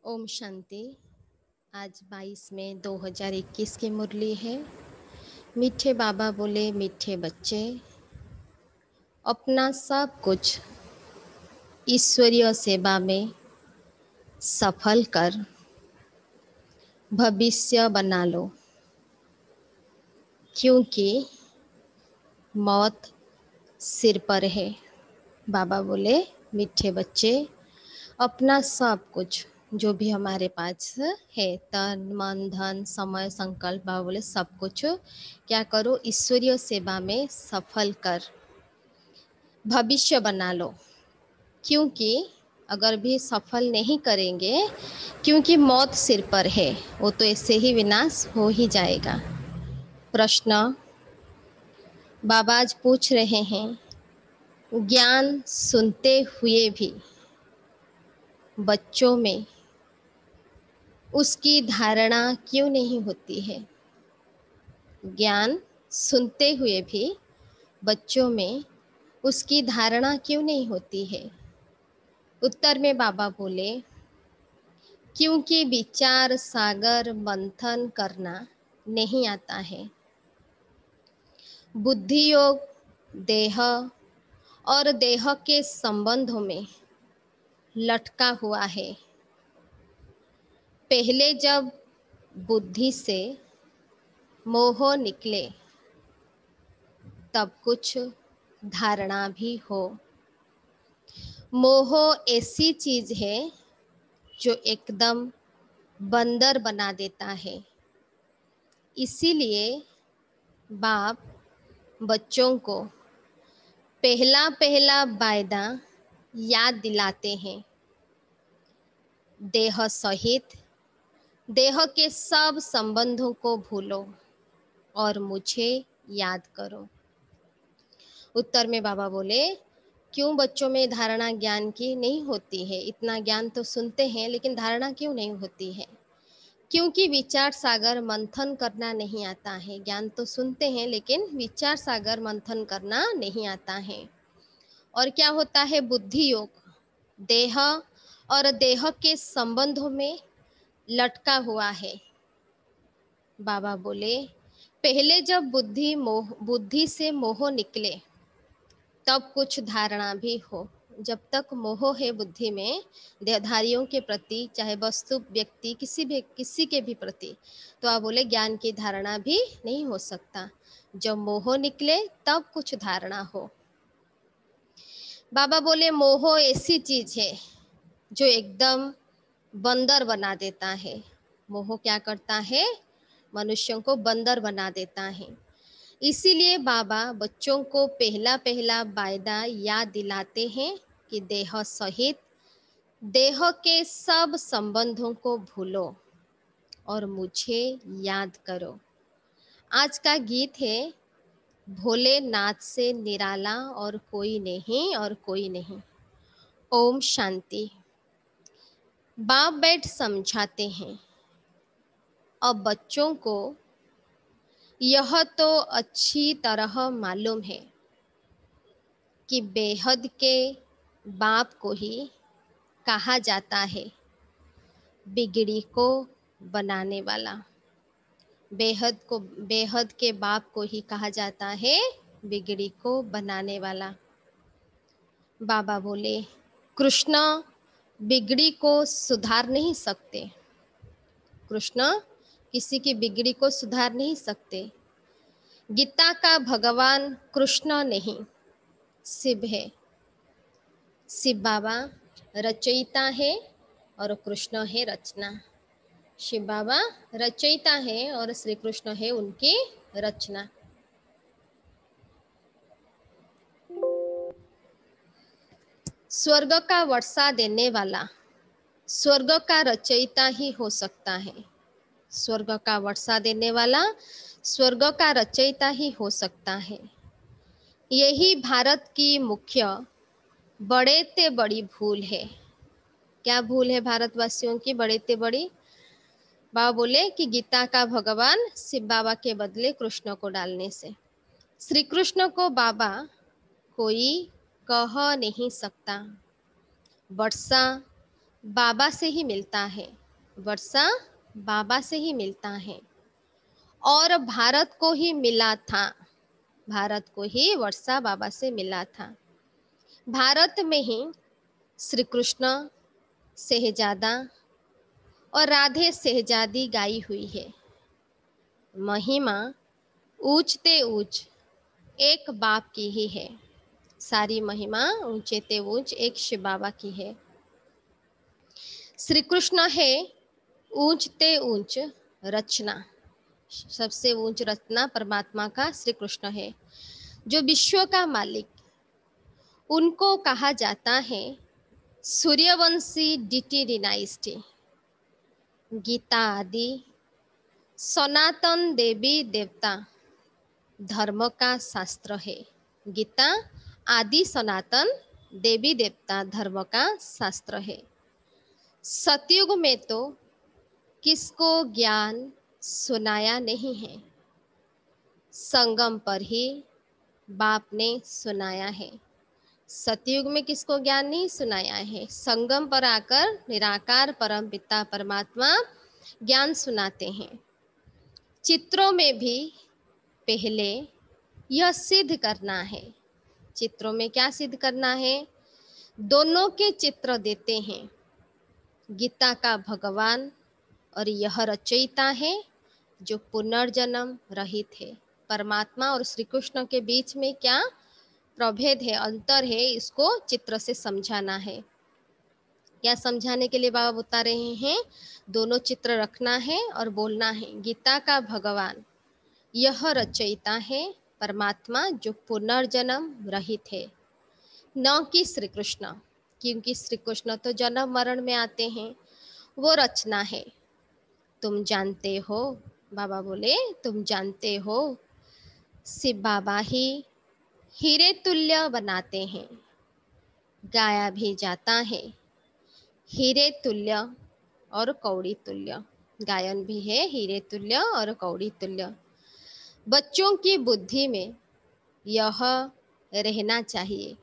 ओम शांति। आज 22 मई 2021 की मुरली है। मीठे बाबा बोले, मीठे बच्चे, अपना सब कुछ ईश्वरीय सेवा में सफल कर भविष्य बना लो, क्योंकि मौत सिर पर है। बाबा बोले, मीठे बच्चे, अपना सब कुछ जो भी हमारे पास है, तन मन धन समय संकल्प, बाबा बोले सब कुछ क्या करो, ईश्वरीय सेवा में सफल कर भविष्य बना लो, क्योंकि अगर भी सफल नहीं करेंगे, क्योंकि मौत सिर पर है, वो तो ऐसे ही विनाश हो ही जाएगा। प्रश्न बाबा आज पूछ रहे हैं, ज्ञान सुनते हुए भी बच्चों में उसकी धारणा क्यों नहीं होती है? ज्ञान सुनते हुए भी बच्चों में उसकी धारणा क्यों नहीं होती है? उत्तर में बाबा बोले, क्योंकि विचार सागर मंथन करना नहीं आता है। बुद्धि योग देह और देह के संबंधों में लटका हुआ है। पहले जब बुद्धि से मोह निकले, तब कुछ धारणा भी हो। मोह ऐसी चीज है जो एकदम बंदर बना देता है। इसीलिए बाप बच्चों को पहला पहला वायदा याद दिलाते हैं। देह सहित देह के सब संबंधों को भूलो और मुझे याद करो। उत्तर में बाबा बोले, क्यों बच्चों में धारणा ज्ञान की नहीं होती है? इतना ज्ञान तो सुनते हैं, लेकिन धारणा क्यों नहीं होती है? क्योंकि विचार सागर मंथन करना नहीं आता है। ज्ञान तो सुनते हैं, लेकिन विचार सागर मंथन करना नहीं आता है। और क्या होता है? बुद्धि योग देह और देह के संबंधों में लटका हुआ है। बाबा बोले, पहले जब बुद्धि से मोह निकले, तब कुछ धारणा भी हो। जब तक मोह है बुद्धि में देहधारियों के प्रति, चाहे वस्तु व्यक्ति किसी के भी प्रति, तो आप बोले ज्ञान की धारणा भी नहीं हो सकता। जब मोह निकले तब कुछ धारणा हो। बाबा बोले, मोह ऐसी चीज है जो एकदम बंदर बना देता है। मोह क्या करता है? मनुष्यों को बंदर बना देता है। इसीलिए बाबा बच्चों को पहला पहला वायदा याद दिलाते हैं कि देह सहित देह के सब संबंधों को भूलो और मुझे याद करो। आज का गीत है, भोलेनाथ से निराला और कोई नहीं, और कोई नहीं। ओम शांति। बाप बैठ समझाते हैं, अब बच्चों को यह तो अच्छी तरह मालूम है कि बेहद के बाप को ही कहा जाता है बिगड़ी को बनाने वाला। बेहद के बाप को ही कहा जाता है बिगड़ी को बनाने वाला। बाबा बोले, कृष्ण बिगड़ी को सुधार नहीं सकते। कृष्ण किसी की बिगड़ी को सुधार नहीं सकते। गीता का भगवान कृष्ण नहीं, शिव है। शिव बाबा रचयिता है और कृष्ण है रचना। शिव बाबा रचयिता है और श्री कृष्ण है उनकी रचना। स्वर्ग का वर्षा देने वाला स्वर्ग का रचयिता ही हो सकता है। स्वर्ग का वर्षा देने वाला स्वर्ग का रचयिता ही हो सकता है। यही भारत की मुख्य बड़े ते बड़ी भूल है। क्या भूल है भारतवासियों की बड़े ते बड़ी? बाबा बोले कि गीता का भगवान शिव बाबा के बदले कृष्ण को डालने से। श्री कृष्ण को बाबा कोई कह नहीं सकता। वर्षा बाबा से ही मिलता है, वर्षा बाबा से ही मिलता है और भारत को ही मिला था, भारत को ही वर्षा बाबा से मिला था। भारत में ही श्री कृष्ण, शहजादा और राधे शहजादी गाई हुई है। महिमा ऊंचते ऊंच एक बाप की ही है, सारी महिमा ऊंचते ऊंच एक शिव बाबा की है। श्री कृष्ण है ऊंचते ऊंच रचना, सबसे ऊंच रचना परमात्मा का श्री कृष्ण है, जो विश्व का मालिक। उनको कहा जाता है सूर्यवंशी डीटी डिनाइस्टी। गीता आदि सनातन देवी देवता धर्म का शास्त्र है। गीता आदि सनातन देवी देवता धर्म का शास्त्र है। सतयुग में तो किसको ज्ञान सुनाया नहीं है, संगम पर ही बाप ने सुनाया है। सतयुग में किसको ज्ञान नहीं सुनाया है, संगम पर आकर निराकार परम पिता परमात्मा ज्ञान सुनाते हैं। चित्रों में भी पहले यह सिद्ध करना है, चित्रों में क्या सिद्ध करना है, दोनों के चित्र देते हैं। गीता का भगवान और यह रचयिता है जो पुनर्जन्म रहित है। परमात्मा और श्री कृष्ण के बीच में क्या प्रभेद है, अंतर है, इसको चित्र से समझाना है। क्या समझाने के लिए बाबा बता रहे हैं, दोनों चित्र रखना है और बोलना है। गीता का भगवान यह रचयिता है परमात्मा जो पुनर्जन्म रहित है, न कि श्री कृष्ण, क्योंकि श्री कृष्ण तो जन्म मरण में आते हैं, वो रचना है। तुम जानते हो, बाबा बोले तुम जानते हो, शिव बाबा ही हीरे तुल्य बनाते हैं, गाया भी जाता है हीरे तुल्य और कौड़ी तुल्य, गायन भी है हीरे तुल्य और कौड़ी तुल्य। बच्चों की बुद्धि में यह रहना चाहिए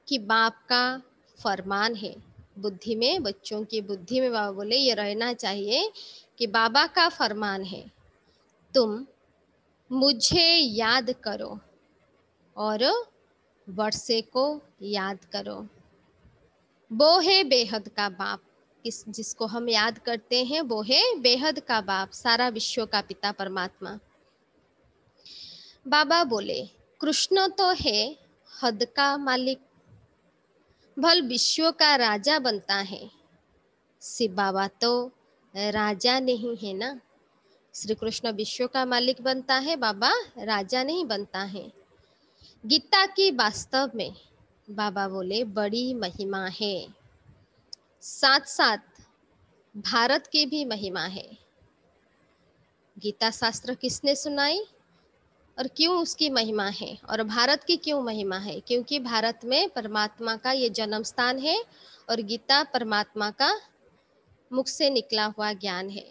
कि बाप का फरमान है, बुद्धि में, बच्चों की बुद्धि में बाबा बोले ये रहना चाहिए कि बाबा का फरमान है, तुम मुझे याद करो और वर्षे को याद करो। वो है बेहद का बाप, जिसको हम याद करते हैं वो है बेहद का बाप, सारा विश्व का पिता परमात्मा। बाबा बोले कृष्ण तो है हद का मालिक, भल विश्व का राजा बनता है। शिव बाबा तो राजा नहीं है ना, श्री कृष्ण विश्व का मालिक बनता है, बाबा राजा नहीं बनता है। गीता की वास्तव में बाबा बोले बड़ी महिमा है, साथ साथ भारत की भी महिमा है। गीता शास्त्र किसने सुनाई और क्यों उसकी महिमा है, और भारत की क्यों महिमा है, क्योंकि भारत में परमात्मा का ये जन्म स्थान है और गीता परमात्मा का मुख से निकला हुआ ज्ञान है।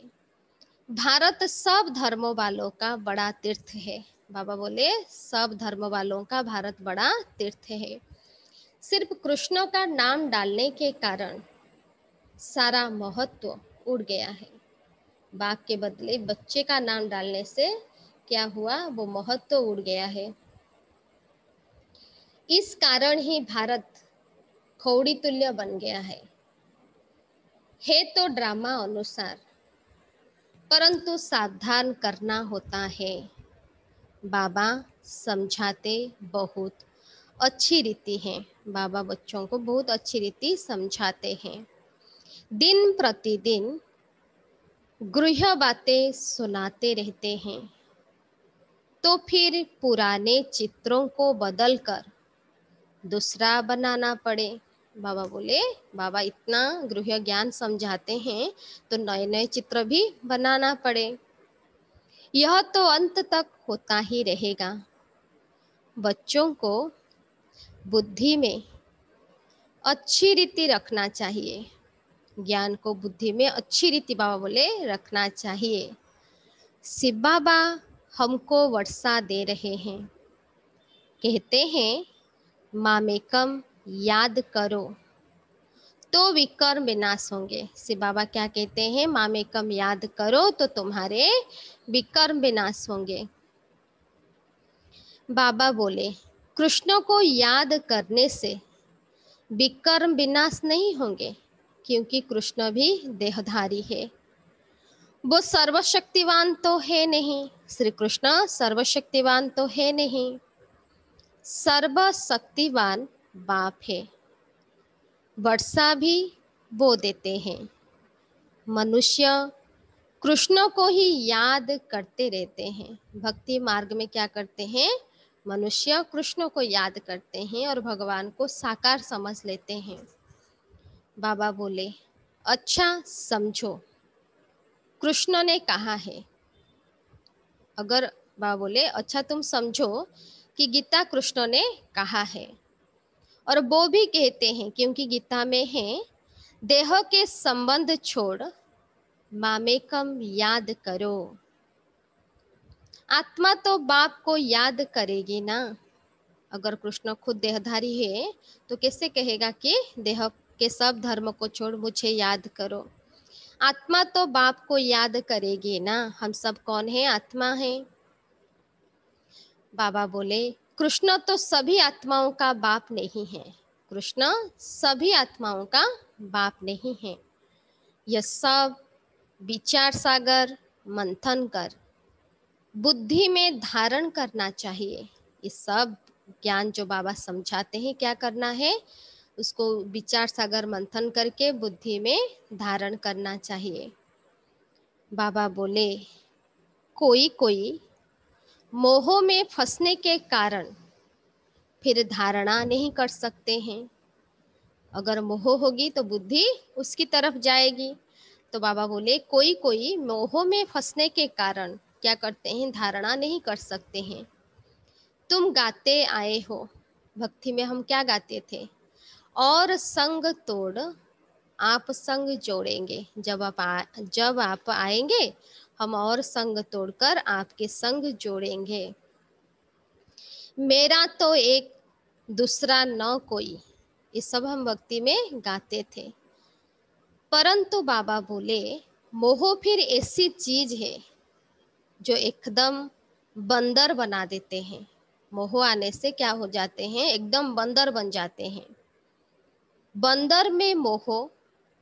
भारत सब धर्मों वालों का बड़ा तीर्थ है, बाबा बोले सब धर्म वालों का भारत बड़ा तीर्थ है। सिर्फ कृष्ण का नाम डालने के कारण सारा महत्व उड़ गया है। बाप के बदले बच्चे का नाम डालने से क्या हुआ, वो महत्व उड़ गया है। इस कारण ही भारत खौड़ी तुल्य बन गया है तो ड्रामा अनुसार, परंतु सावधान करना होता है। बाबा समझाते बहुत अच्छी रीति है, बाबा बच्चों को बहुत अच्छी रीति समझाते हैं। दिन प्रतिदिन गृह बातें सुनाते रहते हैं, तो फिर पुराने चित्रों को बदलकर दूसरा बनाना पड़े। बाबा बोले बाबा इतना गृह ज्ञान समझाते हैं तो नए नए चित्र भी बनाना पड़े, यह तो अंत तक होता ही रहेगा। बच्चों को बुद्धि में अच्छी रीति रखना चाहिए, ज्ञान को बुद्धि में अच्छी रीति बाबा बोले रखना चाहिए। शिव बाबा हमको वर्षा दे रहे हैं, कहते हैं मामेकम याद करो तो विकर्म विनाश होंगे। से बाबा क्या कहते हैं, मामेकम याद करो तो तुम्हारे विकर्म विनाश होंगे। बाबा बोले कृष्ण को याद करने से विकर्म विनाश नहीं होंगे, क्योंकि कृष्ण भी देहधारी है। वो सर्वशक्तिवान तो है नहीं, श्री कृष्ण सर्वशक्तिवान तो है नहीं, सर्वशक्तिवान बाप है। वर्षा भी वो देते हैं। मनुष्य कृष्ण को ही याद करते रहते हैं। भक्ति मार्ग में क्या करते हैं, मनुष्य कृष्ण को याद करते हैं और भगवान को साकार समझ लेते हैं। बाबा बोले अच्छा समझो, कृष्ण ने कहा है। अगर बाबा बोले अच्छा तुम समझो कि गीता कृष्ण ने कहा है, और वो भी कहते हैं क्योंकि गीता में है, देह के संबंध छोड़ मामेकम याद करो। आत्मा तो बाप को याद करेगी ना। अगर कृष्ण खुद देहधारी है तो कैसे कहेगा कि देह के सब धर्म को छोड़ मुझे याद करो। आत्मा तो बाप को याद करेगी ना। हम सब कौन है, आत्मा है। बाबा बोले कृष्ण तो सभी आत्माओं का बाप नहीं है। कृष्ण सभी आत्माओं का बाप नहीं है। यह सब विचार सागर मंथन कर बुद्धि में धारण करना चाहिए। ये सब ज्ञान जो बाबा समझाते हैं क्या करना है, उसको विचार सागर मंथन करके बुद्धि में धारण करना चाहिए। बाबा बोले कोई कोई मोह में फंसने के कारण फिर धारणा नहीं कर सकते हैं। अगर मोह होगी तो बुद्धि उसकी तरफ जाएगी। तो बाबा बोले कोई कोई मोह में फंसने के कारण क्या करते हैं, धारणा नहीं कर सकते हैं। तुम गाते आए हो, भक्ति में हम क्या गाते थे, और संग तोड़ आप संग जोड़ेंगे। जब आप आएंगे हम और संग तोड़कर आपके संग जोड़ेंगे। मेरा तो एक दूसरा न कोई, ये सब हम भक्ति में गाते थे। परंतु बाबा बोले मोह फिर ऐसी चीज है जो एकदम बंदर बना देते हैं। मोह आने से क्या हो जाते हैं, एकदम बंदर बन जाते हैं। बंदर में मोह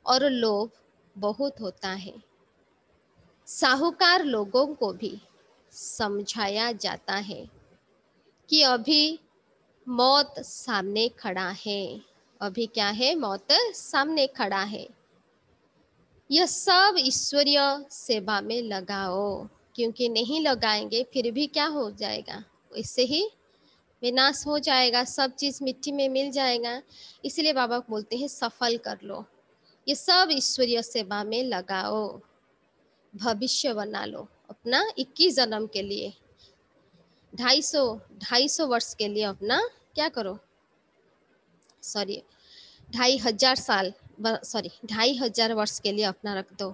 और लोभ बहुत होता है। साहूकार लोगों को भी समझाया जाता है कि अभी मौत सामने खड़ा है। अभी क्या है, मौत सामने खड़ा है। यह सब ईश्वरीय सेवा में लगाओ, क्योंकि नहीं लगाएंगे फिर भी क्या हो जाएगा, इससे ही विनाश हो जाएगा, सब चीज मिट्टी में मिल जाएगा। इसलिए बाबा बोलते हैं सफल कर लो, ये सब ईश्वरीय सेवा में लगाओ। भविष्य बना लो अपना 21 जन्म के लिए, 250 वर्ष के लिए अपना क्या करो, सॉरी 2500 साल, सॉरी 2500 वर्ष के लिए अपना रख दो,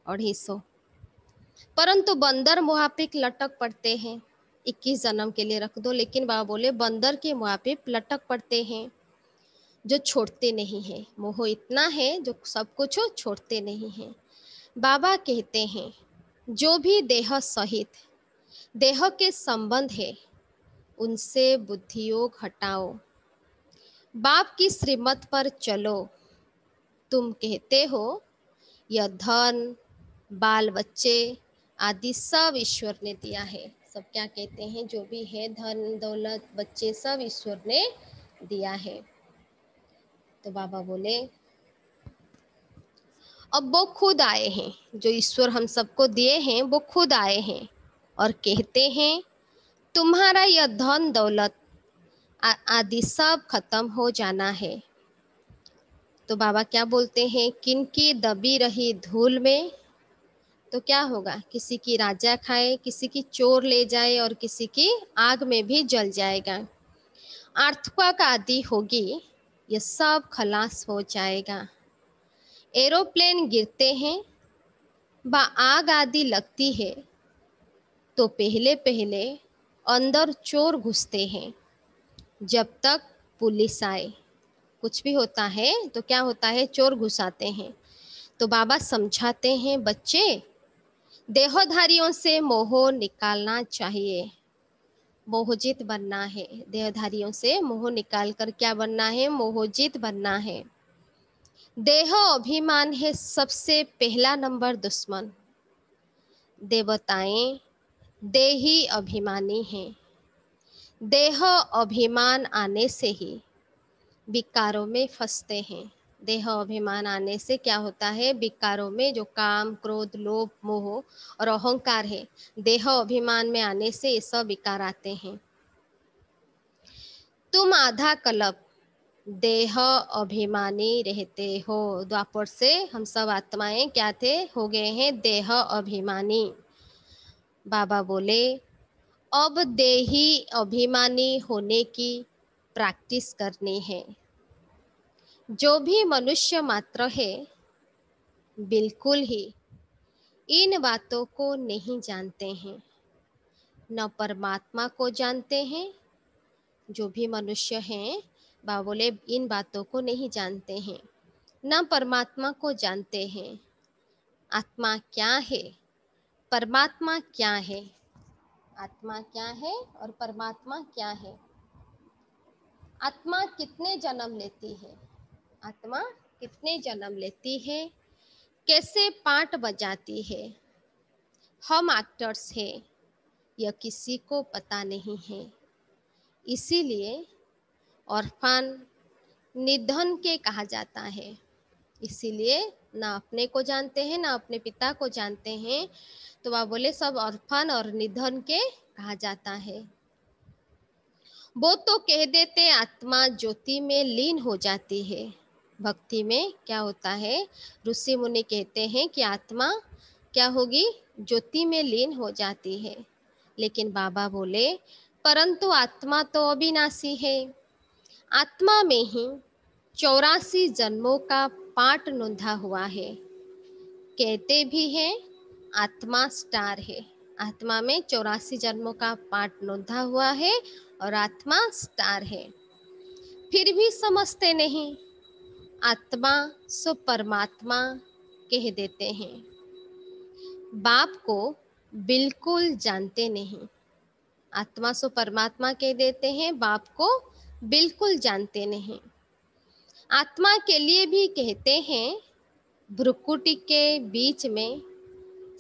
250। परंतु बंदर मुँह पे लटक पड़ते हैं। 21 जन्म के लिए रख दो, लेकिन बाबा बोले बंदर के मुँह पे लटक पड़ते हैं जो छोड़ते नहीं हैं। मोह इतना है जो सब कुछ छोड़ते नहीं हैं। बाबा कहते हैं जो भी देह सहित देह के संबंध है उनसे बुद्धियोग हटाओ, बाप की श्रीमत पर चलो। तुम कहते हो यह धन बाल बच्चे आदि सब ईश्वर ने दिया है। सब क्या कहते हैं, जो भी है धन दौलत बच्चे सब ईश्वर ने दिया है। तो बाबा बोले अब वो खुद आए हैं, जो ईश्वर हम सबको दिए हैं वो खुद आए हैं और कहते हैं तुम्हारा यह धन दौलत आदि सब खत्म हो जाना है। तो बाबा क्या बोलते हैं, किनकी दबी रही धूल में तो क्या होगा, किसी की राजा खाए, किसी की चोर ले जाए और किसी की आग में भी जल जाएगा। अर्थक्वेक आदि होगी, ये सब खलास हो जाएगा। एरोप्लेन गिरते हैं व आग आदि लगती है तो पहले पहले अंदर चोर घुसते हैं जब तक पुलिस आए। कुछ भी होता है तो क्या होता है, चोर घुस आते हैं। तो बाबा समझाते हैं, बच्चे देहधारियों से मोह निकालना चाहिए, मोहजित बनना है। देहधारियों से मोह निकाल कर क्या बनना है, मोहजित बनना है। देह अभिमान है सबसे पहला नंबर दुश्मन। देवताएं देही अभिमानी हैं। देह अभिमान आने से ही विकारों में फंसते हैं। देह अभिमान आने से क्या होता है, विकारों में, जो काम क्रोध लोभ मोह और अहंकार है, देह अभिमान में आने से ये सब विकार आते हैं। तुम आधा कल्प देह अभिमानी रहते हो। द्वापर से हम सब आत्माएं क्या थे, हो गए हैं देह अभिमानी। बाबा बोले अब देही अभिमानी होने की प्रैक्टिस करनी है। जो भी मनुष्य मात्र है बिल्कुल ही इन बातों को नहीं जानते हैं, न परमात्मा को जानते हैं। जो भी मनुष्य हैं, बाबा बोले इन बातों को नहीं जानते हैं, न परमात्मा को जानते हैं। आत्मा क्या है, परमात्मा क्या है, आत्मा क्या है और परमात्मा क्या है। आत्मा कितने जन्म लेती है, आत्मा कितने जन्म लेती है, कैसे पार्ट बजाती है। हम एक्टर्स हैं, यह किसी को पता नहीं है। इसीलिए ऑर्फन निधन के कहा जाता है। इसीलिए ना अपने को जानते हैं, ना अपने पिता को जानते हैं। तो वह बोले सब ऑर्फन और निधन के कहा जाता है। वो तो कह देते आत्मा ज्योति में लीन हो जाती है। भक्ति में क्या होता है, ऋषि मुनि कहते हैं कि आत्मा क्या होगी, ज्योति में लीन हो जाती है। लेकिन बाबा बोले परंतु आत्मा तो अविनाशी है। आत्मा में ही 84 जन्मों का पाठ नोंधा हुआ है। कहते भी हैं आत्मा स्टार है। आत्मा में 84 जन्मों का पाठ नोंधा हुआ है और आत्मा स्टार है। फिर भी समझते नहीं। आत्मा सो परमात्मा कह देते हैं। बाप को बिल्कुल जानते नहीं। आत्मा सो परमात्मा कह देते हैं, बाप को बिल्कुल जानते नहीं। आत्मा के लिए भी कहते हैं भ्रुकुटी के बीच में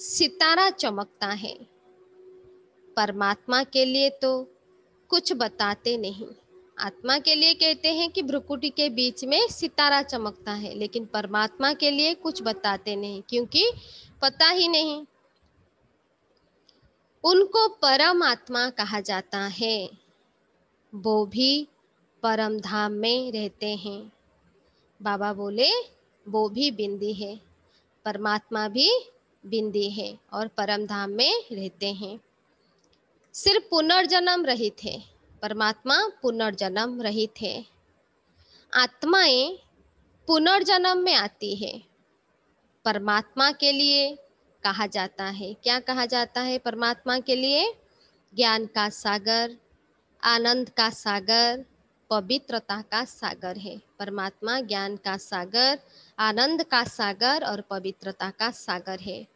सितारा चमकता है। परमात्मा के लिए तो कुछ बताते नहीं। आत्मा के लिए कहते हैं कि भ्रुकुटी के बीच में सितारा चमकता है, लेकिन परमात्मा के लिए कुछ बताते नहीं, क्योंकि पता ही नहीं। उनको परम आत्मा कहा जाता है। वो भी परम धाम में रहते हैं। बाबा बोले वो भी बिंदी है, परमात्मा भी बिंदी है और परम धाम में रहते हैं। सिर्फ पुनर्जन्म रहित है, परमात्मा पुनर्जन्म रहित है। आत्माएं पुनर्जन्म में आती है। परमात्मा के लिए कहा जाता है, क्या कहा जाता है परमात्मा के लिए, ज्ञान का सागर, आनंद का सागर, पवित्रता का सागर है। परमात्मा ज्ञान का सागर, आनंद का सागर और पवित्रता का सागर है।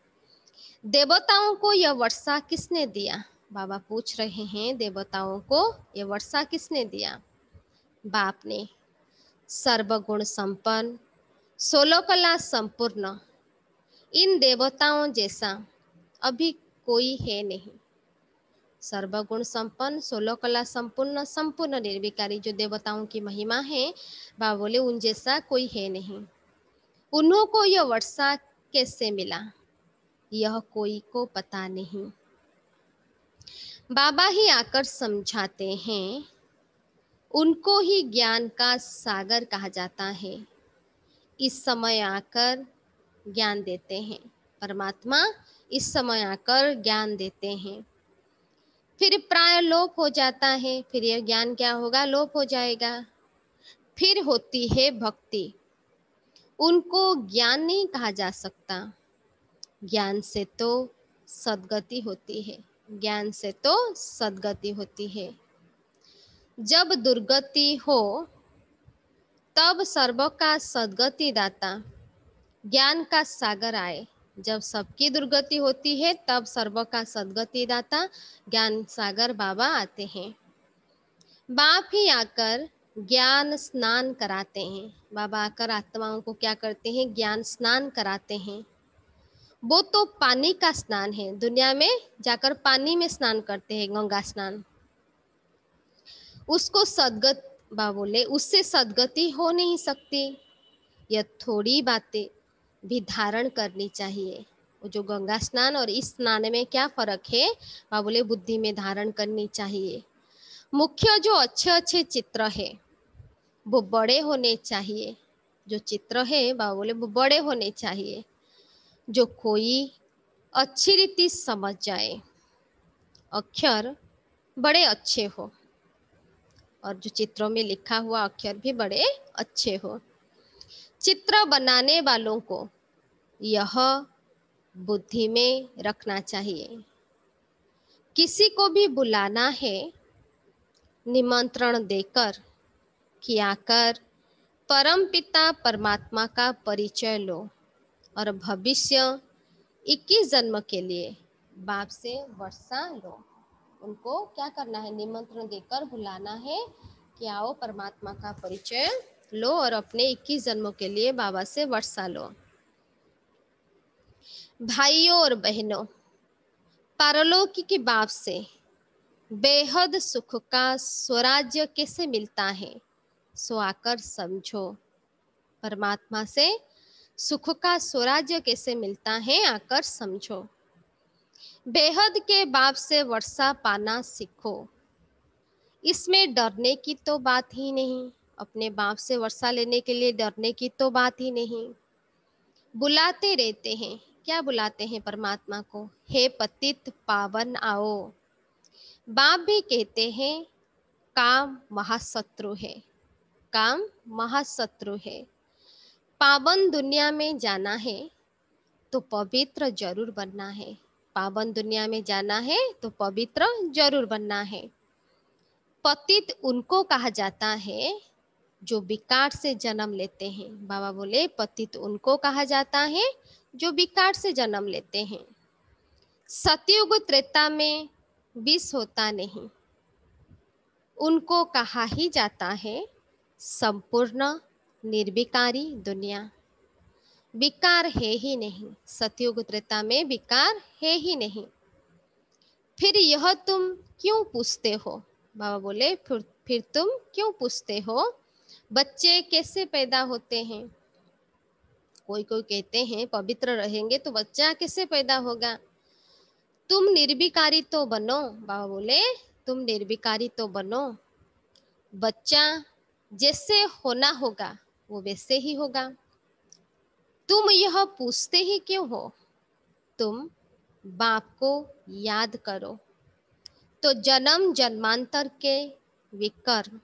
देवताओं को यह वर्षा किसने दिया, बाबा पूछ रहे हैं, देवताओं को यह वर्षा किसने दिया। बाप ने। सर्वगुण संपन्न, 16 कला संपूर्ण, इन देवताओं जैसा अभी कोई है नहीं। सर्वगुण संपन्न, 16 कला संपूर्ण, संपूर्ण निर्विकारी, जो देवताओं की महिमा है, बाबा बोले उन जैसा कोई है नहीं। उन्हों को यह वर्षा कैसे मिला, यह कोई को पता नहीं। बाबा ही आकर समझाते हैं। उनको ही ज्ञान का सागर कहा जाता है। इस समय आकर ज्ञान देते हैं। परमात्मा इस समय आकर ज्ञान देते हैं। फिर प्राय लोप हो जाता है, फिर यह ज्ञान क्या होगा, लोप हो जाएगा। फिर होती है भक्ति। उनको ज्ञान नहीं कहा जा सकता। ज्ञान से तो सद्गति होती है, ज्ञान से तो सद्गति होती है। जब दुर्गति हो तब सर्व का सद्गति दाता ज्ञान का सागर आए। जब सबकी दुर्गति होती है तब सर्व का सद्गति दाता ज्ञान सागर बाबा आते हैं। बाप ही आकर ज्ञान स्नान कराते हैं। बाबा आकर आत्माओं को क्या करते हैं? ज्ञान स्नान कराते हैं। वो तो पानी का स्नान है, दुनिया में जाकर पानी में स्नान करते हैं, गंगा स्नान। उसको सदगत बाबा बोले उससे सदगति हो नहीं सकती। यह थोड़ी बातें भी धारण करनी चाहिए। वो जो गंगा स्नान और इस स्नान में क्या फर्क है? बाबा बोले बुद्धि में धारण करनी चाहिए। मुख्य जो अच्छे अच्छे चित्र है वो बड़े होने चाहिए। जो चित्र है बाबा बोले वो बड़े होने चाहिए, जो कोई अच्छी रीति समझ जाए। अक्षर बड़े अच्छे हो और जो चित्रों में लिखा हुआ अक्षर भी बड़े अच्छे हो। चित्र बनाने वालों को यह बुद्धि में रखना चाहिए। किसी को भी बुलाना है निमंत्रण देकर कि आकर परम पिता परमात्मा का परिचय लो और भविष्य 21 जन्म के लिए बाप से वर्षा लो। उनको क्या करना है? निमंत्रण देकर बुलाना है कि आओ परमात्मा का परिचय लो और अपने 21 जन्मों के लिए बाबा से वर्षा लो। भाइयों और बहनों, पारलौकिक बाप से बेहद सुख का स्वराज्य कैसे मिलता है सो आकर समझो। परमात्मा से सुख का स्वराज्य कैसे मिलता है आकर समझो। बेहद के बाप से वर्षा पाना सीखो। इसमें डरने की तो बात ही नहीं। अपने बाप से वर्षा लेने के लिए डरने की तो बात ही नहीं। बुलाते रहते हैं। क्या बुलाते हैं परमात्मा को? हे पतित पावन आओ। बाप भी कहते हैं काम महाशत्रु है। काम महाशत्रु है। पावन दुनिया में जाना है तो पवित्र जरूर बनना है। पावन दुनिया में जाना है तो पवित्र जरूर बनना है। पतित उनको कहा जाता है जो विकार से जन्म लेते हैं। बाबा बोले पतित उनको कहा जाता है जो विकार से जन्म लेते हैं। सतयुग त्रेता में विष होता नहीं, उनको कहा ही जाता है संपूर्ण निर्विकारी दुनिया। विकार है ही नहीं, सतयुग त्रेता में विकार है ही नहीं। फिर यह तुम क्यों पूछते हो? बाबा बोले फिर तुम क्यों पूछते हो बच्चे कैसे पैदा होते हैं? कोई कोई कहते हैं पवित्र रहेंगे तो बच्चा कैसे पैदा होगा? तुम निर्विकारी तो बनो। बाबा बोले तुम निर्विकारी तो बनो। बच्चा जैसे होना होगा वो वैसे ही होगा। तुम यह पूछते ही क्यों हो? तुम बाप को याद करो तो जन्म जन्मांतर के विकर्म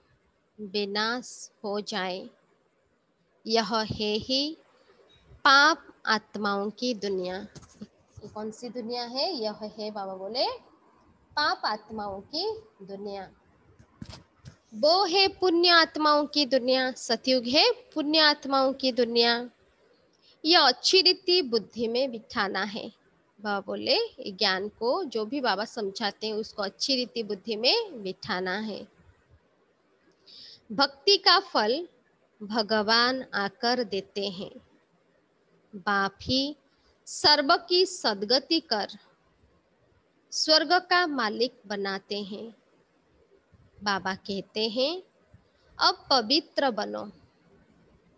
विनाश हो जाए। यह है ही पाप आत्माओं की दुनिया। ये कौन सी दुनिया है? यह है बाबा बोले पाप आत्माओं की दुनिया। वो है पुण्य आत्माओं की दुनिया। सतयुग है पुण्य आत्माओं की दुनिया। यह अच्छी रीति बुद्धि में बिठाना है। बाबा बोले ज्ञान को जो भी बाबा समझाते हैं उसको अच्छी रीति बुद्धि में बिठाना है। भक्ति का फल भगवान आकर देते हैं। बाप ही सर्व की सद्गति कर स्वर्ग का मालिक बनाते हैं। बाबा कहते हैं अब पवित्र बनो,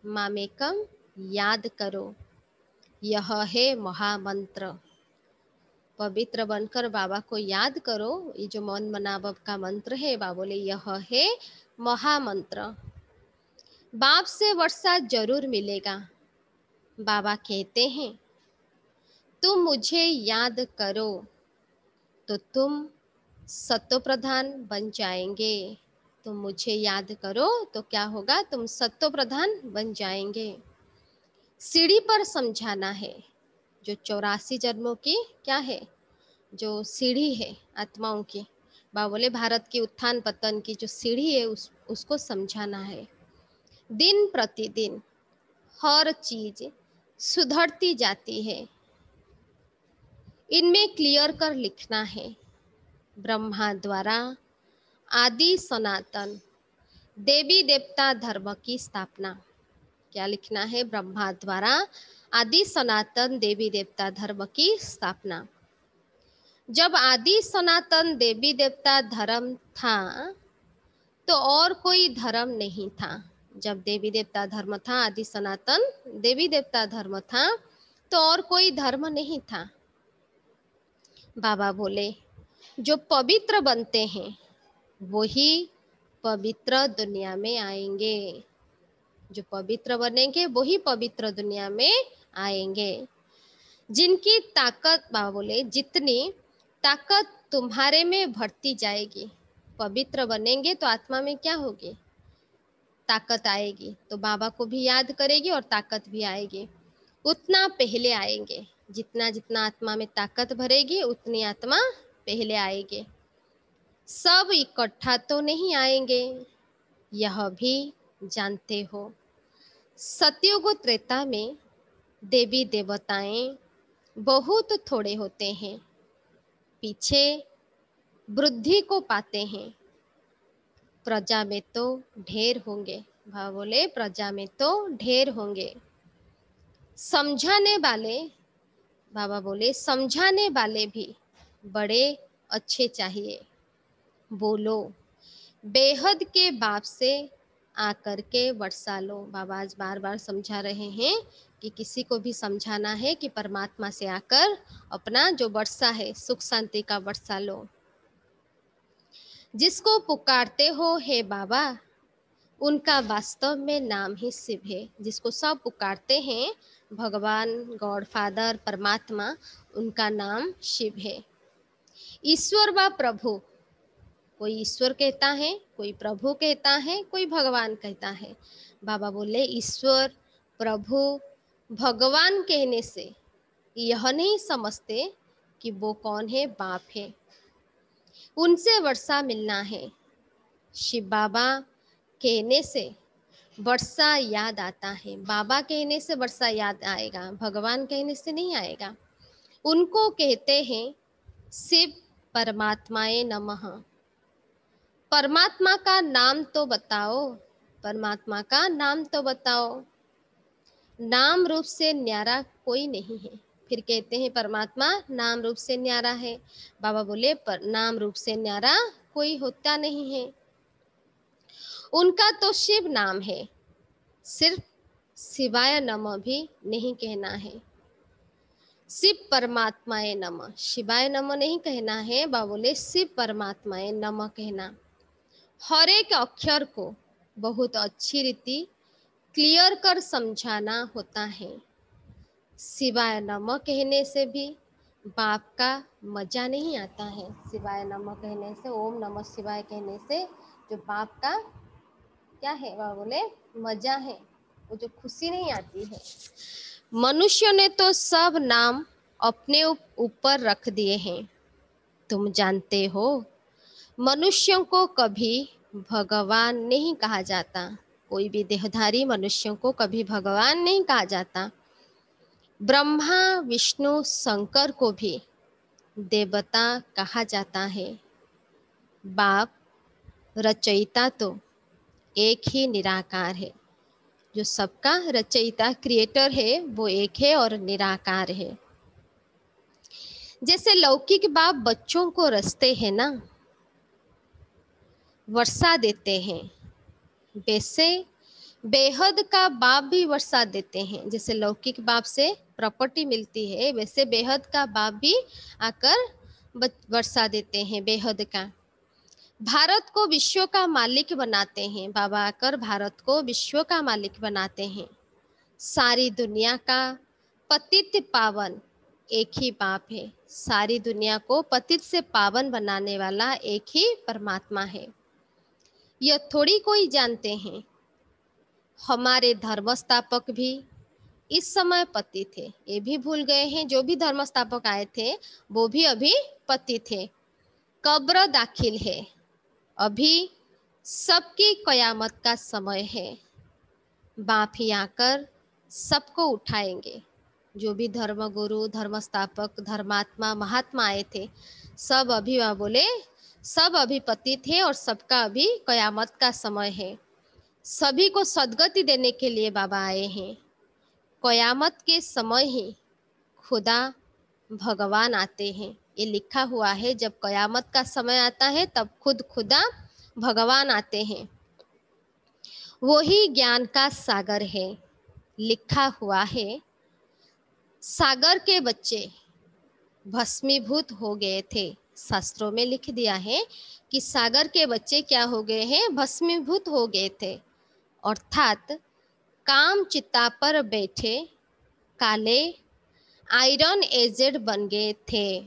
मामेकम याद करो। यह है महामंत्र। पवित्र बनकर बाबा को याद करो। ये जो मन मनावब का मंत्र है बाबा बोले यह है महामंत्र। बाप से वर्षा जरूर मिलेगा। बाबा कहते हैं तुम मुझे याद करो तो तुम सत्व प्रधान बन जाएंगे। तुम मुझे याद करो तो क्या होगा? तुम सत्व प्रधान बन जाएंगे। सीढ़ी पर समझाना है। जो 84 जन्मों की क्या है? जो सीढ़ी है आत्माओं की। बाबा बोले भारत की उत्थान पतन की जो सीढ़ी है उसको समझाना है। दिन प्रतिदिन हर चीज सुधरती जाती है। इनमें क्लियर कर लिखना है, ब्रह्मा द्वारा आदि सनातन देवी देवता धर्म की स्थापना। क्या लिखना है? ब्रह्मा द्वारा आदि सनातन देवी देवता धर्म की स्थापना। जब आदि सनातन देवी देवता धर्म था तो और कोई धर्म नहीं था। जब देवी देवता धर्म था, आदि सनातन देवी देवता धर्म था, तो और कोई धर्म नहीं था। बाबा बोले जो पवित्र बनते हैं वही पवित्र दुनिया में आएंगे। जो पवित्र बनेंगे वही पवित्र दुनिया में आएंगे। जिनकी ताकत, बाबा बोले जितनी ताकत तुम्हारे में भरती जाएगी, पवित्र बनेंगे तो आत्मा में क्या होगी? ताकत आएगी। तो बाबा को भी याद करेगी और ताकत भी आएगी। उतना पहले आएंगे, जितना जितना आत्मा में ताकत भरेगी उतनी आत्मा पहले आएगी। सब इकट्ठा तो नहीं आएंगे, यह भी जानते हो। सतयुग त्रेता में देवी देवताएं बहुत थोड़े होते हैं, पीछे वृद्धि को पाते हैं। प्रजा में तो ढेर होंगे। भाव बोले प्रजा में तो ढेर होंगे। समझाने वाले, बाबा बोले समझाने वाले भी बड़े अच्छे चाहिए। बोलो बेहद के बाप से आकर के वर्षा लो। बाबा आज बार बार समझा रहे हैं कि किसी को भी समझाना है कि परमात्मा से आकर अपना जो वर्षा है, सुख शांति का वर्षा लो। जिसको पुकारते हो हे बाबा, उनका वास्तव में नाम ही शिव है। जिसको सब पुकारते हैं, भगवान, गॉड फादर, परमात्मा, उनका नाम शिव है। ईश्वर व प्रभु, कोई ईश्वर कहता है, कोई प्रभु कहता है, कोई भगवान कहता है। बाबा बोले ईश्वर, प्रभु, भगवान कहने से यह नहीं समझते कि वो कौन है, बाप है। उनसे वर्षा मिलना है। शिव बाबा कहने से वर्षा याद आता है। बाबा कहने से वर्षा याद आएगा, भगवान कहने से नहीं आएगा। उनको कहते हैं शिव परमात्माए नमः। परमात्मा का नाम तो बताओ, परमात्मा का नाम तो बताओ। नाम रूप से न्यारा कोई नहीं है। फिर कहते हैं परमात्मा नाम रूप से न्यारा है। बाबा बोले पर नाम रूप से न्यारा कोई होता नहीं है। उनका तो शिव नाम है, सिर्फ शिवाय नमः भी नहीं कहना है। शिव परमात्माए नमः, शिवाय नमः नहीं कहना है। बाबा बोले शिव परमात्माए नमः कहना। हर एक अक्षर को बहुत अच्छी रीति क्लियर कर समझाना होता है। शिवाय नमः कहने से भी बाप का मजा नहीं आता है। शिवाय नमः कहने से, ओम नमः शिवाय कहने से जो बाप का क्या है, वह बोले मजा है, वो जो खुशी नहीं आती है। मनुष्य ने तो सब नाम अपने ऊपर रख दिए हैं। तुम जानते हो मनुष्यों को कभी भगवान नहीं कहा जाता। कोई भी देहधारी मनुष्यों को कभी भगवान नहीं कहा जाता। ब्रह्मा, विष्णु, शंकर को भी देवता कहा जाता है। बाप रचयिता तो एक ही निराकार है। जो सबका रचयिता, क्रिएटर है, वो एक है और निराकार है। जैसे लौकिक बाप बच्चों को रचते हैं ना, वर्षा देते हैं, वैसे बेहद का बाप भी वर्षा देते हैं। जैसे लौकिक बाप से प्रॉपर्टी मिलती है, वैसे बेहद का बाप भी आकर वर्षा देते हैं, बेहद का। भारत को विश्व का मालिक बनाते हैं। बाबा आकर भारत को विश्व का मालिक बनाते हैं। सारी दुनिया का पतित पावन एक ही बाप है। सारी दुनिया को पतित से पावन बनाने वाला एक ही परमात्मा है। यह थोड़ी कोई जानते हैं। हमारे धर्म स्थापक भी इस समय पति थे, ये भी भूल गए हैं। जो भी धर्म स्थापक आए थे वो भी अभी पति थे। कब्र दाखिल है, अभी सबकी कयामत का समय है। बाप ही आकर सबको उठाएंगे। जो भी धर्मगुरु, धर्मस्थापक, धर्मात्मा, महात्मा आए थे, सब अभी वह बोले सब अभी पतित है और सबका अभी कयामत का समय है। सभी को सद्गति देने के लिए बाबा आए हैं। कयामत के समय ही खुदा भगवान आते हैं। ये लिखा हुआ है, जब कयामत का समय आता है तब खुद खुदा भगवान आते हैं। वही ज्ञान का सागर है। लिखा हुआ है, सागर के बच्चे भस्मीभूत हो गए थे। शास्त्रों में लिख दिया है कि सागर के बच्चे क्या हो गए हैं, भस्मीभूत हो गए थे। अर्थात काम चिता पर बैठे काले आयरन एजेड बन गए थे।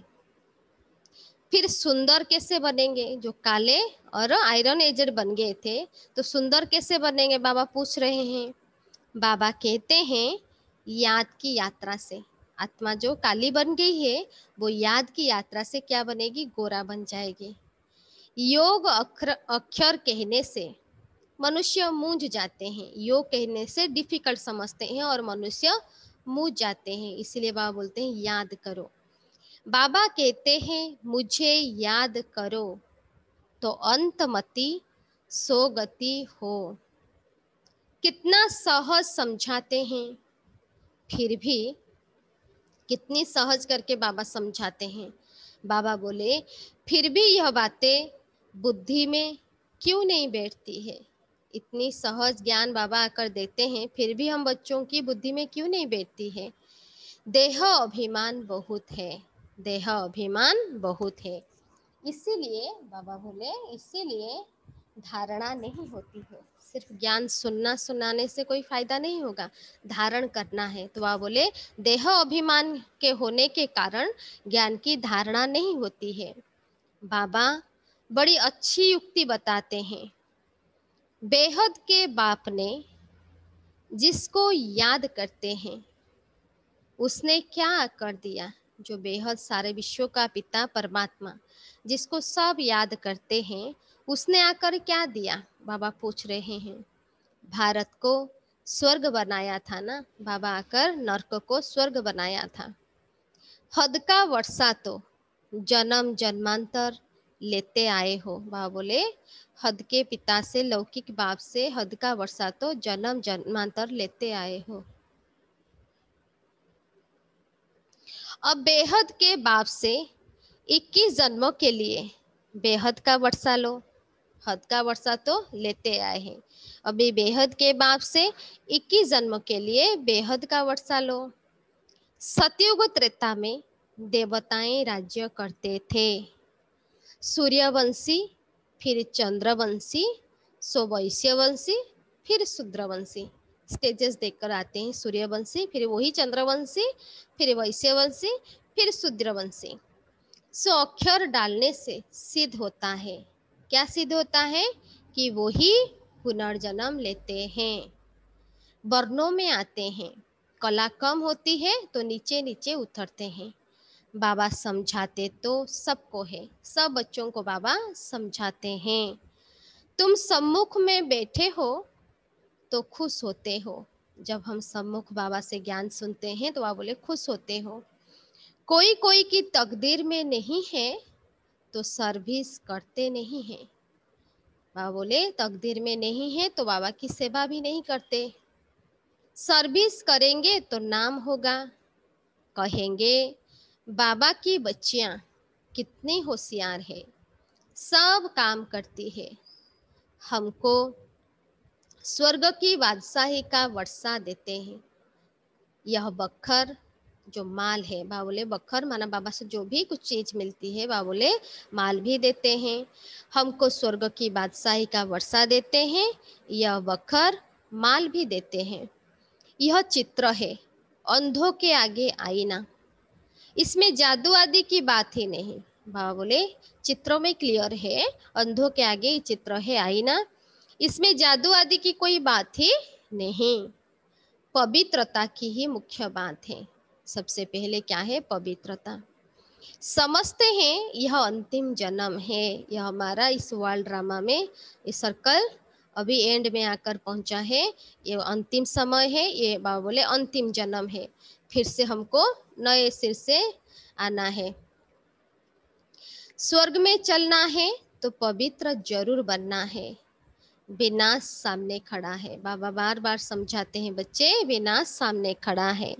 फिर सुंदर कैसे बनेंगे? जो काले और आयरन एजेड बन गए थे तो सुंदर कैसे बनेंगे, बाबा पूछ रहे हैं। बाबा कहते हैं याद की यात्रा से। आत्मा जो काली बन गई है वो याद की यात्रा से क्या बनेगी, गोरा बन जाएगी। योग अक्षर कहने से मनुष्य मूंझ जाते हैं। योग कहने से डिफिकल्ट समझते हैं और मनुष्य मूंझ जाते हैं। इसलिए बाबा बोलते हैं याद करो। बाबा कहते हैं मुझे याद करो तो अंतमति सो गति हो। कितना सहज समझाते हैं, फिर भी कितनी सहज करके बाबा समझाते हैं। बाबा बोले फिर भी यह बातें बुद्धि में क्यों नहीं बैठती है। इतनी सहज ज्ञान बाबा आकर देते हैं, फिर भी हम बच्चों की बुद्धि में क्यों नहीं बैठती है। देह अभिमान बहुत है, देह अभिमान बहुत है। इसीलिए बाबा बोले इसीलिए धारणा नहीं होती है। सिर्फ ज्ञान सुनना सुनाने से कोई फायदा नहीं होगा, धारण करना है। तो वह बोले देह अभिमान के होने के कारण ज्ञान की धारणा नहीं होती है। बाबा बड़ी अच्छी युक्ति बताते हैं। बेहद के बाप ने जिसको याद करते हैं उसने क्या कर दिया। जो बेहद सारे विश्व का पिता परमात्मा जिसको सब याद करते हैं उसने आकर क्या दिया, बाबा पूछ रहे हैं। भारत को स्वर्ग बनाया था ना, बाबा आकर नर्क को स्वर्ग बनाया था। हद का वर्षा तो जन्म जन्मांतर लेते आए हो। बाबा बोले हद के पिता से, लौकिक बाप से हद का वर्षा तो जन्म जन्मांतर लेते आए हो। अब बेहद के बाप से 21 जन्मों के लिए बेहद का वर्षा लो। हद का वर्षा तो लेते आए हैं, अभी बेहद के बाप से 21 जन्म के लिए बेहद का वर्षा लो। सतयुग त्रेता में देवताएं राज्य करते थे। सूर्यवंशी, फिर चंद्रवंशी, सो वैश्यवंशी, फिर शूद्रवंशी। स्टेजेस देखकर आते हैं। सूर्यवंशी, फिर वही चंद्रवंशी, फिर वैश्यवंशी, फिर शूद्रवंशी। सो अक्षर डालने से सिद्ध होता है, क्या सिद्ध होता है कि वही पुनर्जन्म लेते हैं, वर्णों में आते हैं। कला कम होती है तो नीचे नीचे उतरते हैं। बाबा समझाते तो सबको है, सब बच्चों को बाबा समझाते हैं। तुम सम्मुख में बैठे हो तो खुश होते हो। जब हम सम्मुख बाबा से ज्ञान सुनते हैं तो बाबा बोले खुश होते हो। कोई कोई की तकदीर में नहीं है तो सर्विस करते नहीं है। बाबा बोले तकदीर में नहीं है तो बाबा की सेवा भी नहीं करते। सर्विस करेंगे तो नाम होगा, कहेंगे बाबा की बच्चियां कितनी होशियार है, सब काम करती है, हमको स्वर्ग की बादशाही का वर्षा देते हैं। यह बखर जो माल है, बाबा बोले बखर माना बाबा से जो भी कुछ चीज मिलती है, बाबा बोले माल भी देते हैं, हमको स्वर्ग की बादशाही का वर्षा देते हैं। यह बखर माल भी देते हैं। यह चित्र है अंधों के आगे आईना, इसमें जादू आदि की बात ही नहीं। बाबा बोले चित्रों में क्लियर है, अंधों के आगे चित्र है आईना, इसमें जादू आदि की कोई बात ही नहीं। पवित्रता की ही मुख्य बात है। सबसे पहले क्या है, पवित्रता। समझते हैं यह अंतिम जन्म है, यह हमारा इस वर्ल्ड ड्रामा में इस सर्कल अभी एंड में आकर पहुंचा है, ये अंतिम समय है, ये बाबा बोले अंतिम जन्म है, फिर से हमको नए सिर से आना है। स्वर्ग में चलना है तो पवित्र जरूर बनना है, विनाश सामने खड़ा है। बाबा बार बार समझाते हैं बच्चे, विनाश सामने खड़ा है।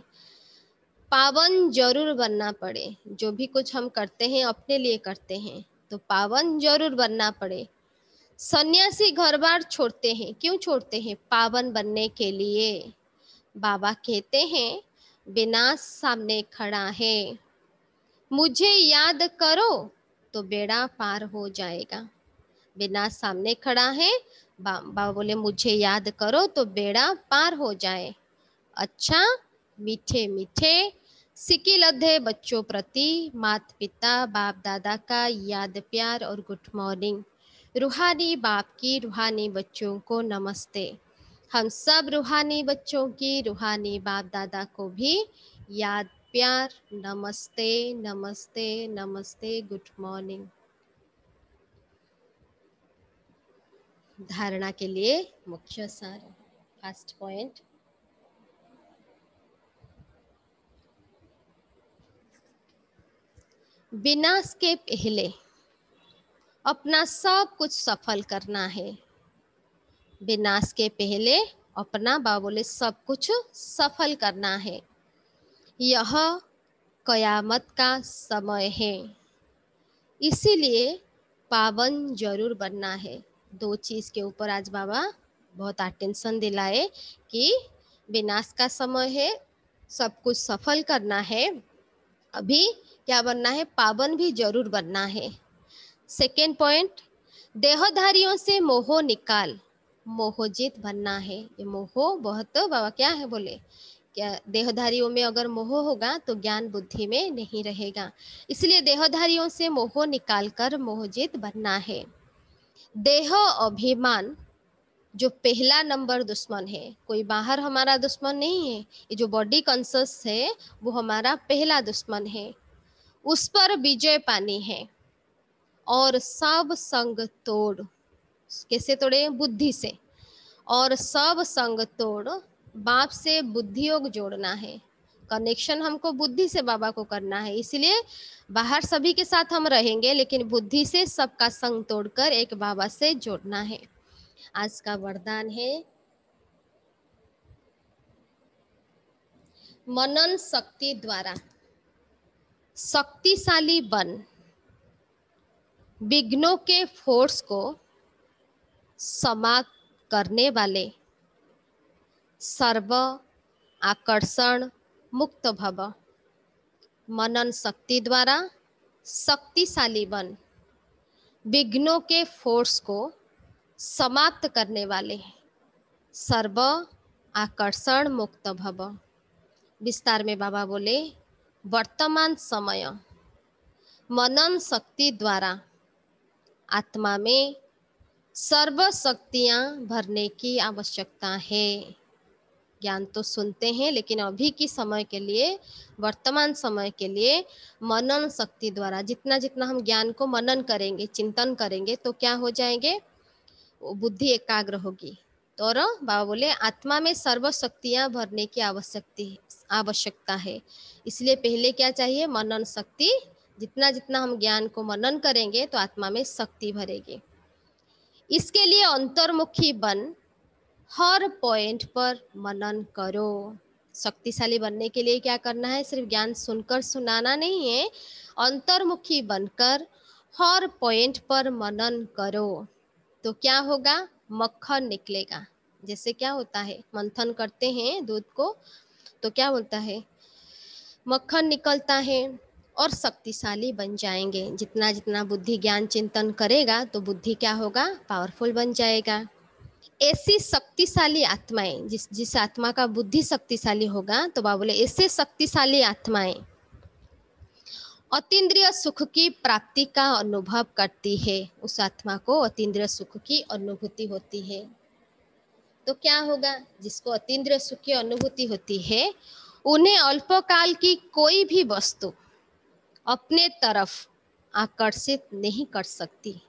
पावन जरूर बनना पड़े, जो भी कुछ हम करते हैं अपने लिए करते हैं तो पावन जरूर बनना पड़े। सन्यासी घर बार छोड़ते हैं, क्यों छोड़ते हैं? पावन बनने के लिए। बाबा कहते हैं विनाश सामने खड़ा है, मुझे याद करो तो बेड़ा पार हो जाएगा। विनाश सामने खड़ा है, बाबा बोले मुझे याद करो तो बेड़ा पार हो जाए। अच्छा, मीठे मीठे सिक्की लद्दे बच्चों प्रति माता पिता बाप दादा का याद प्यार और गुड मॉर्निंग। रूहानी बाप की रूहानी बच्चों को नमस्ते। हम सब रूहानी बच्चों की रूहानी बाप दादा को भी याद प्यार, नमस्ते नमस्ते नमस्ते, गुड मॉर्निंग। धारणा के लिए मुख्य सार। फर्स्ट पॉइंट, विनाश के पहले अपना सब कुछ सफल करना है। विनाश के पहले अपना बाबोले सब कुछ सफल करना है। यह कयामत का समय है, इसीलिए पावन जरूर बनना है। दो चीज के ऊपर आज बाबा बहुत अटेंशन दिलाए कि विनाश का समय है, सब कुछ सफल करना है, अभी क्या बनना है? पावन भी जरूर बनना है। सेकेंड पॉइंट, देहधारियों से मोह निकाल, मोहजित बनना है। ये मोह बहुत बाबा क्या है बोले, क्या देहधारियों में अगर मोह होगा तो ज्ञान बुद्धि में नहीं रहेगा, इसलिए देहधारियों से मोह निकालकर मोहजित बनना है। देह अभिमान जो पहला नंबर दुश्मन है, कोई बाहर हमारा दुश्मन नहीं है, ये जो बॉडी कॉन्शियस है वो हमारा पहला दुश्मन है, उस पर विजय पानी है। और सब संग तोड़, कैसे तोड़े? बुद्धि से। और सब संग तोड़, बाप से बुद्धि योग जोड़ना है। कनेक्शन हमको बुद्धि से बाबा को करना है, इसलिए बाहर सभी के साथ हम रहेंगे लेकिन बुद्धि से सबका संग तोड़कर एक बाबा से जोड़ना है। आज का वरदान है मनन शक्ति द्वारा शक्तिशाली बन, विघ्नों के फोर्स को समाप्त करने वाले सर्व आकर्षण मुक्त भव। मनन शक्ति द्वारा शक्तिशाली बन, विघ्नों के फोर्स को समाप्त करने वाले सर्व आकर्षण मुक्त भव। विस्तार में बाबा बोले, वर्तमान समय मनन शक्ति द्वारा आत्मा में सर्व शक्तियां भरने की आवश्यकता है। ज्ञान तो सुनते हैं लेकिन अभी की समय के लिए, वर्तमान समय के लिए मनन शक्ति द्वारा जितना जितना हम ज्ञान को मनन करेंगे, चिंतन करेंगे तो क्या हो जाएंगे? वो बुद्धि एकाग्र होगी। तो और बाबा बोले आत्मा में सर्व शक्तियां भरने की आवश्यकता है, इसलिए पहले क्या चाहिए? मनन शक्ति। जितना जितना हम ज्ञान को मनन करेंगे तो आत्मा में शक्ति भरेगी। इसके लिए अंतर्मुखी बन, हर पॉइंट पर मनन करो। शक्तिशाली बनने के लिए क्या करना है? सिर्फ ज्ञान सुनकर सुनाना नहीं है, अंतर्मुखी बनकर हर पॉइंट पर मनन करो। तो क्या होगा? मक्खन निकलेगा। जैसे क्या होता है, मंथन करते हैं दूध को तो क्या बोलता है? मक्खन निकलता है और शक्तिशाली बन जाएंगे। जितना जितना बुद्धि ज्ञान चिंतन करेगा तो बुद्धि क्या होगा? पावरफुल बन जाएगा। ऐसी शक्तिशाली आत्माएं, जिस आत्मा का बुद्धि शक्तिशाली होगा तो बाबा बोले ऐसे शक्तिशाली आत्माएं अतीन्द्रिय सुख की प्राप्ति का अनुभव करती है। उस आत्मा को अतीन्द्रिय सुख की अनुभूति होती है। तो क्या होगा? जिसको अतीन्द्रिय सुख की अनुभूति होती है उन्हें अल्पकाल की कोई भी वस्तु अपने तरफ आकर्षित नहीं कर सकती।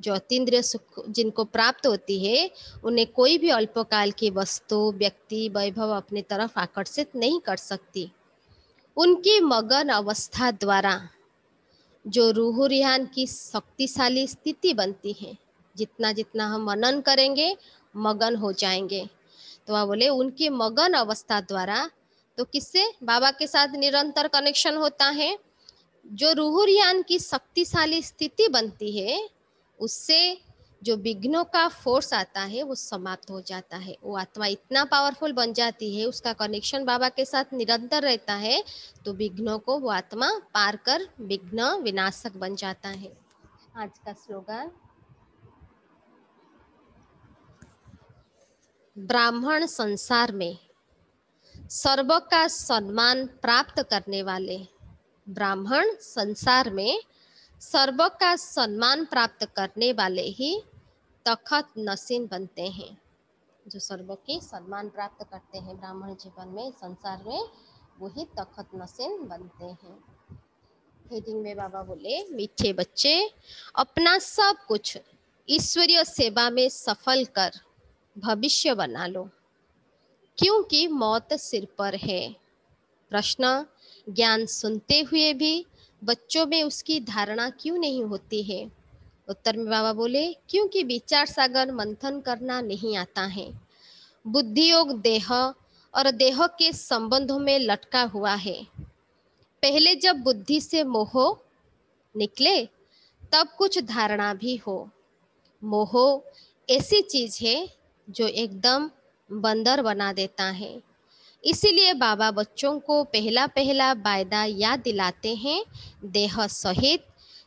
जो अतीन्द्रिय सुख जिनको प्राप्त होती है, उन्हें कोई भी अल्पकाल की वस्तु, व्यक्ति, वैभव अपनी तरफ आकर्षित नहीं कर सकती। उनकी मगन अवस्था द्वारा जो रूह रिहान की शक्तिशाली स्थिति बनती है, जितना जितना हम मनन करेंगे मगन हो जाएंगे। तो वह बोले उनकी मगन अवस्था द्वारा, तो किससे? बाबा के साथ निरंतर कनेक्शन होता है। जो रूह रिहान की शक्तिशाली स्थिति बनती है, उससे जो विघ्नों का फोर्स आता है वो समाप्त हो जाता है। वो आत्मा इतना पावरफुल बन जाती है, उसका कनेक्शन बाबा के साथ निरंतर रहता है, तो विघ्नों को वो आत्मा पार कर विघ्न विनाशक बन जाता है। आज का स्लोगन, ब्राह्मण संसार में सर्व का सम्मान प्राप्त करने वाले, ब्राह्मण संसार में सर्व का सम्मान प्राप्त करने वाले ही तखत नसीन बनते हैं। जो सर्व के सम्मान प्राप्त करते हैं ब्राह्मण जीवन में, संसार में, वही तखत नसीन बनते हैं। हेडिंग में बाबा बोले, मीठे बच्चे, अपना सब कुछ ईश्वरीय सेवा में सफल कर भविष्य बना लो, क्योंकि मौत सिर पर है। प्रश्न, ज्ञान सुनते हुए भी बच्चों में उसकी धारणा क्यों नहीं होती है? उत्तर में बाबा बोले, क्योंकि विचार सागर मंथन करना नहीं आता है। बुद्धि योग देह और देह के संबंधों में लटका हुआ है। पहले जब बुद्धि से मोह निकले, तब कुछ धारणा भी हो। मोह ऐसी चीज है जो एकदम बंदर बना देता है। इसीलिए बाबा बच्चों को पहला पहला वायदा याद दिलाते हैं, देह सहित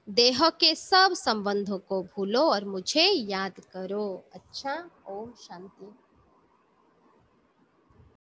देह के सब संबंधों को भूलो और मुझे याद करो। अच्छा, ओम शांति।